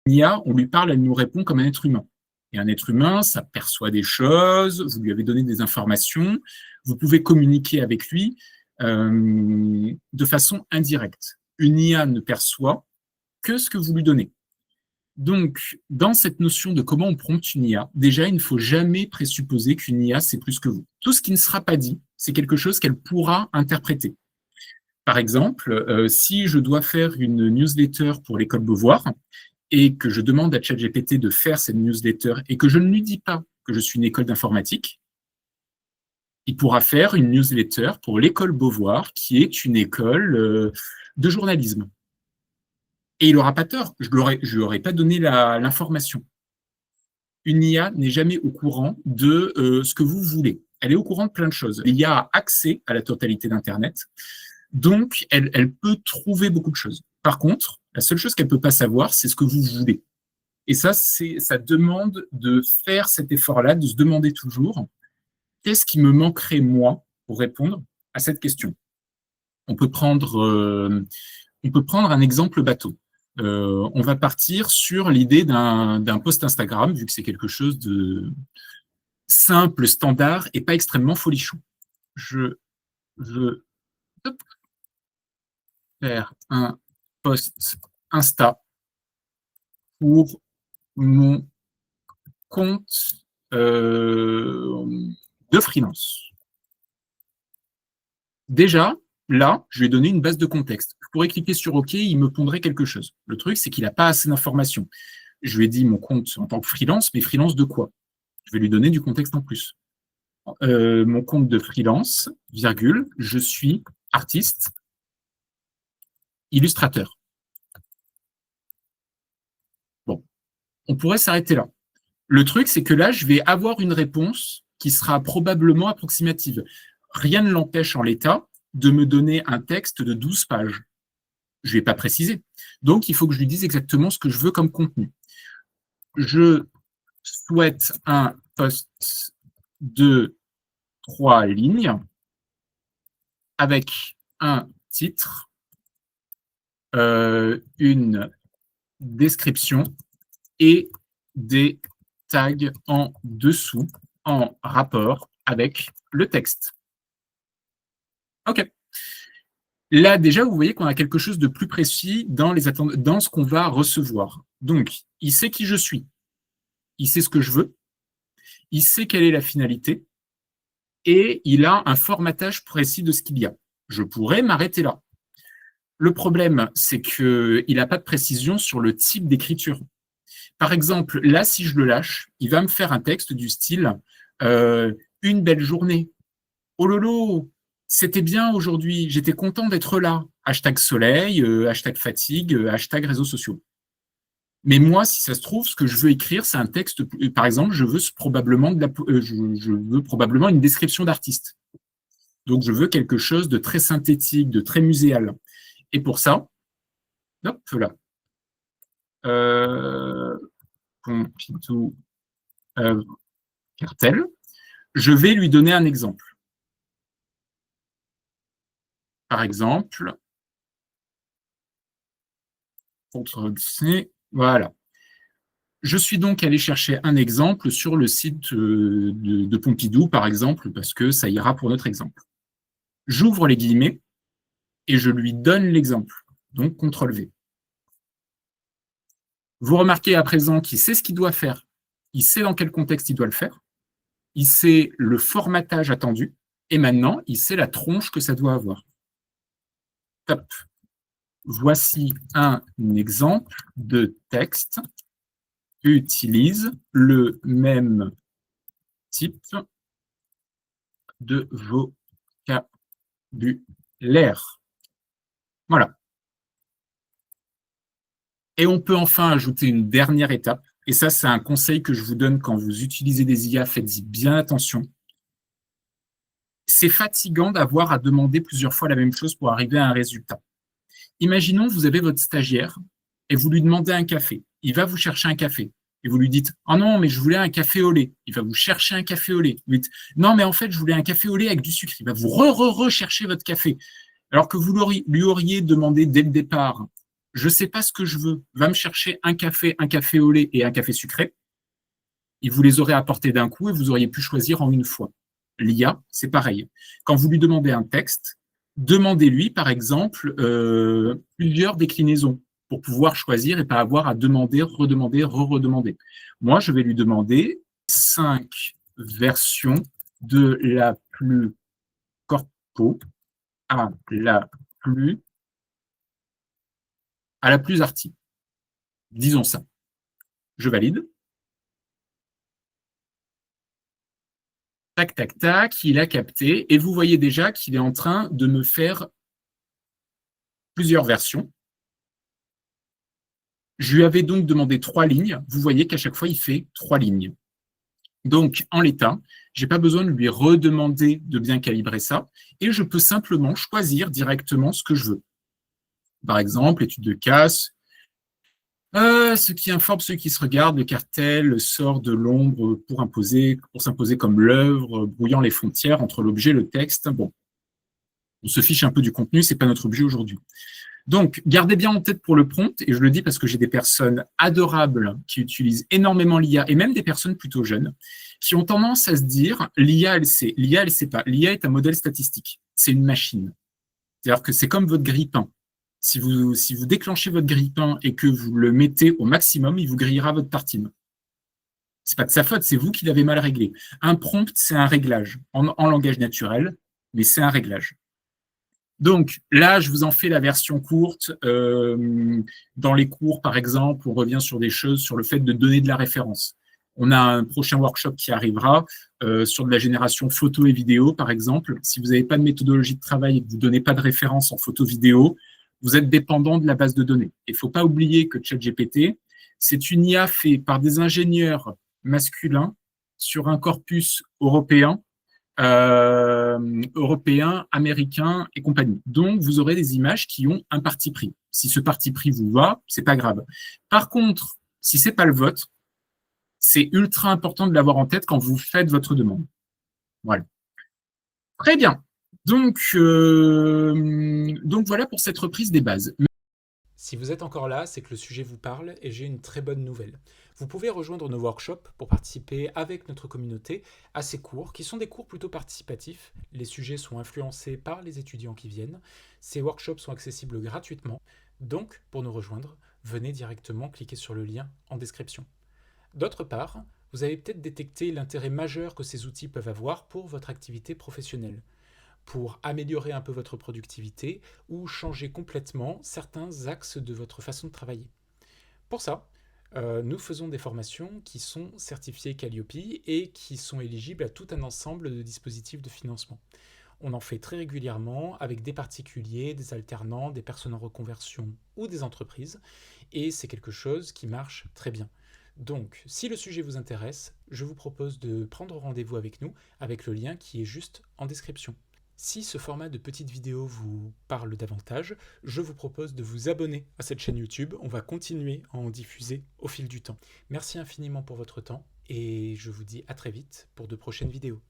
IA, on lui parle, elle nous répond comme un être humain. Et un être humain, ça perçoit des choses, vous lui avez donné des informations, vous pouvez communiquer avec lui de façon indirecte. Une IA ne perçoit que ce que vous lui donnez. Donc, dans cette notion de comment on prompte une IA, déjà, il ne faut jamais présupposer qu'une IA, c'est plus que vous. Tout ce qui ne sera pas dit, c'est quelque chose qu'elle pourra interpréter. Par exemple, si je dois faire une newsletter pour l'école Beauvoir, et que je demande à ChatGPT de faire cette newsletter et que je ne lui dis pas que je suis une école d'informatique, il pourra faire une newsletter pour l'école Beauvoir, qui est une école de journalisme. Et il n'aura pas tort, je ne lui aurais pas donné l'information. Une IA n'est jamais au courant de ce que vous voulez. Elle est au courant de plein de choses. L'IA a accès à la totalité d'Internet, donc elle peut trouver beaucoup de choses. Par contre, la seule chose qu'elle ne peut pas savoir, c'est ce que vous voulez. Et ça demande de faire cet effort-là, de se demander toujours qu'est-ce qui me manquerait, moi, pour répondre à cette question. On peut prendre un exemple bateau. On va partir sur l'idée d'un post Instagram, vu que c'est quelque chose de simple, standard, et pas extrêmement folichon. Je veux faire un post Insta pour mon compte de freelance. Déjà, là, je lui ai donné une base de contexte. Je pourrais cliquer sur OK, il me pondrait quelque chose. Le truc, c'est qu'il n'a pas assez d'informations. Je lui ai dit mon compte en tant que freelance, mais freelance de quoi? Je vais lui donner du contexte en plus. Mon compte de freelance, virgule, je suis artiste, illustrateur. Bon, on pourrait s'arrêter là. Le truc, c'est que là, je vais avoir une réponse qui sera probablement approximative. Rien ne l'empêche en l'état de me donner un texte de 12 pages. Je ne vais pas préciser. Donc, il faut que je lui dise exactement ce que je veux comme contenu. Je souhaite un post de 3 lignes avec un titre, une description et des tags en dessous en rapport avec le texte. OK. Là, déjà, vous voyez qu'on a quelque chose de plus précis dans ce qu'on va recevoir. Donc, il sait qui je suis, il sait ce que je veux, il sait quelle est la finalité, et il a un formatage précis de ce qu'il y a. Je pourrais m'arrêter là. Le problème, c'est qu'il n'a pas de précision sur le type d'écriture. Par exemple, là, si je le lâche, il va me faire un texte du style une belle journée. Oh lolo, c'était bien aujourd'hui, j'étais content d'être là. Hashtag soleil, hashtag fatigue, hashtag réseaux sociaux. Mais moi, si ça se trouve, ce que je veux écrire, c'est un texte. Par exemple, je veux probablement une description d'artiste. Donc, je veux quelque chose de très synthétique, de très muséal. Et pour ça, hop là. Pompidou Cartel. Je vais lui donner un exemple. Par exemple, CTRL-C, voilà. Je suis donc allé chercher un exemple sur le site de Pompidou, par exemple, parce que ça ira pour notre exemple. J'ouvre les guillemets et je lui donne l'exemple. Donc, CTRL-V. Vous remarquez à présent qu'il sait ce qu'il doit faire, il sait dans quel contexte il doit le faire, il sait le formatage attendu, et maintenant, il sait la tronche que ça doit avoir. Top. Voici un exemple de texte utilise le même type de vocabulaire. Voilà. Et on peut enfin ajouter une dernière étape, et ça, c'est un conseil que je vous donne quand vous utilisez des IA, faites-y bien attention. C'est fatigant d'avoir à demander plusieurs fois la même chose pour arriver à un résultat. Imaginons, vous avez votre stagiaire et vous lui demandez un café. Il va vous chercher un café. Et vous lui dites « Oh non, mais je voulais un café au lait. » Il va vous chercher un café au lait. Vous dites « Non, mais en fait, je voulais un café au lait avec du sucre. » Il va vous rechercher votre café. Alors que vous lui auriez demandé dès le départ je ne sais pas ce que je veux, va me chercher un café au lait et un café sucré. Il vous les aurait apportés d'un coup et vous auriez pu choisir en une fois. L'IA, c'est pareil. Quand vous lui demandez un texte, demandez-lui, par exemple, plusieurs déclinaisons pour pouvoir choisir et pas avoir à demander, redemander, re-redemander. Moi, je vais lui demander 5 versions de la plus corpo à la plus arty. Disons ça. Je valide. Tac, tac, tac, il a capté. Et vous voyez déjà qu'il est en train de me faire plusieurs versions. Je lui avais donc demandé 3 lignes. Vous voyez qu'à chaque fois, il fait 3 lignes. Donc, en l'état, je n'ai pas besoin de lui redemander de bien calibrer ça. Et je peux simplement choisir directement ce que je veux. Par exemple, étude de casse. Ce qui informe ceux qui se regardent, le cartel sort de l'ombre pour s'imposer comme l'œuvre, brouillant les frontières entre l'objet et le texte. Bon, on se fiche un peu du contenu, c'est pas notre objet aujourd'hui. Donc, gardez bien en tête pour le prompt, et je le dis parce que j'ai des personnes adorables qui utilisent énormément l'IA, et même des personnes plutôt jeunes, qui ont tendance à se dire, l'IA, elle sait. L'IA, elle sait pas. L'IA est un modèle statistique. C'est une machine. C'est-à-dire que c'est comme votre grille-pain. Si vous déclenchez votre grille-pain et que vous le mettez au maximum, il vous grillera votre tartine. C'est pas de sa faute, c'est vous qui l'avez mal réglé. Un prompt, c'est un réglage en langage naturel, mais c'est un réglage. Donc là, je vous en fais la version courte. Dans les cours, par exemple, on revient sur des choses, sur le fait de donner de la référence. On a un prochain workshop qui arrivera sur de la génération photo et vidéo, par exemple. Si vous n'avez pas de méthodologie de travail et que vous ne donnez pas de référence en photo-vidéo, vous êtes dépendant de la base de données. Il ne faut pas oublier que ChatGPT, c'est une IA faite par des ingénieurs masculins sur un corpus européen, américain et compagnie. Donc, vous aurez des images qui ont un parti pris. Si ce parti pris vous va, c'est pas grave. Par contre, si c'est pas le vôtre, c'est ultra important de l'avoir en tête quand vous faites votre demande. Voilà. Très bien. Donc voilà pour cette reprise des bases. Si vous êtes encore là, c'est que le sujet vous parle et j'ai une très bonne nouvelle. Vous pouvez rejoindre nos workshops pour participer avec notre communauté à ces cours, qui sont des cours plutôt participatifs. Les sujets sont influencés par les étudiants qui viennent. Ces workshops sont accessibles gratuitement. Donc, pour nous rejoindre, venez directement cliquer sur le lien en description. D'autre part, vous avez peut-être détecté l'intérêt majeur que ces outils peuvent avoir pour votre activité professionnelle, pour améliorer un peu votre productivité ou changer complètement certains axes de votre façon de travailler. Pour ça, nous faisons des formations qui sont certifiées Calliope et qui sont éligibles à tout un ensemble de dispositifs de financement. On en fait très régulièrement avec des particuliers, des alternants, des personnes en reconversion ou des entreprises, et c'est quelque chose qui marche très bien. Donc, si le sujet vous intéresse, je vous propose de prendre rendez-vous avec nous avec le lien qui est juste en description. Si ce format de petite vidéo vous parle davantage, je vous propose de vous abonner à cette chaîne YouTube. On va continuer à en diffuser au fil du temps. Merci infiniment pour votre temps et je vous dis à très vite pour de prochaines vidéos.